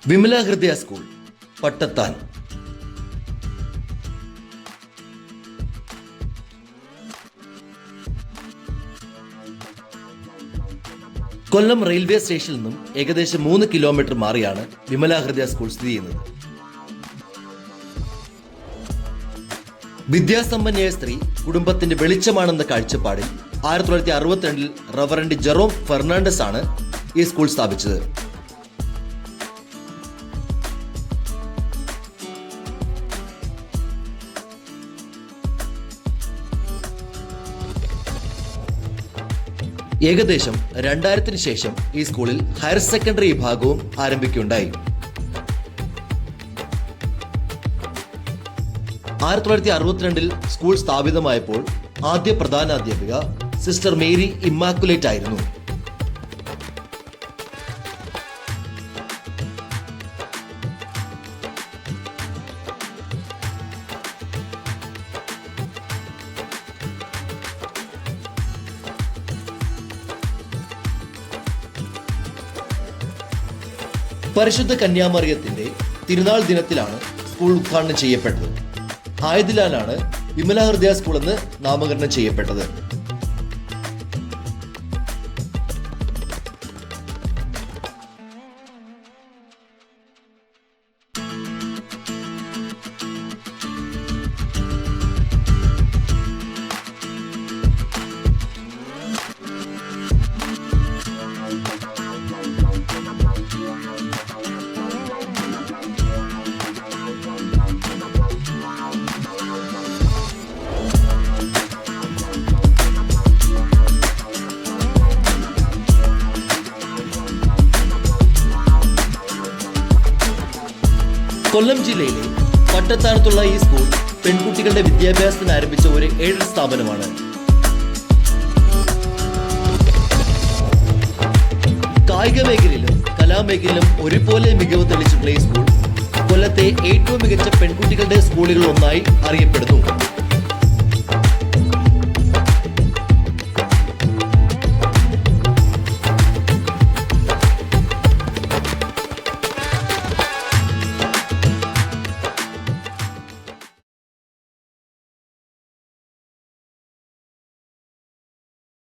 വിമല ഹൃദയ സ്കൂൾ പട്ടത്താൻ. കൊല്ലം റെയിൽവേ സ്റ്റേഷനിൽ നിന്നും ഏകദേശം 3 കിലോമീറ്റർ മാറിയാണ് വിമല ഹൃദയ സ്കൂൾ സ്ഥിതി ചെയ്യുന്നത്. വിദ്യാസമ്പന്നയായ സ്ത്രീ കുടുംബത്തിന്റെ വെളിച്ചമാണെന്ന കാഴ്ചപ്പാടിൽ 1962 റവറന്റ് ജെറോം ഫെർണാണ്ടസ് ആണ് ഈ സ്കൂൾ സ്ഥാപിച്ചത്. ഏകദേശം 2000 ശേഷം ഈ സ്കൂളിൽ ഹയർ സെക്കൻഡറി വിഭാഗവും ആരംഭിക്കുകയുണ്ടായി. 1962 സ്കൂൾ സ്ഥാപിതമായപ്പോൾ ആദ്യ പ്രധാനാധ്യാപിക സിസ്റ്റർ മേരി ഇമ്മാക്കുലേറ്റ് ആയിരുന്നു. പരിശുദ്ധ കന്യാമറിയത്തിന്റെ തിരുനാൾ ദിനത്തിലാണ് സ്കൂൾ ഉദ്ഘാടനം ചെയ്യപ്പെട്ടത്. ആയതിനാലാണ് വിമല ഹൃദയ സ്കൂൾ എന്ന് നാമകരണം ചെയ്യപ്പെട്ടത്. കൊല്ലം ജില്ലയിലെ പട്ടത്താനത്തുള്ള ഈ സ്കൂൾ പെൺകുട്ടികളുടെ വിദ്യാഭ്യാസത്തിന് ആരംഭിച്ച ഒരു എയ്ഡഡ് സ്ഥാപനമാണ്. കായിക മേഖലയിലും കലാമേഖലയിലും ഒരുപോലെ മികവ് തെളിച്ചിട്ടുള്ള ഈ സ്കൂൾ കൊല്ലത്തെ ഏറ്റവും മികച്ച പെൺകുട്ടികളുടെ സ്കൂളുകളിൽ ഒന്നായി അറിയപ്പെടുന്നു.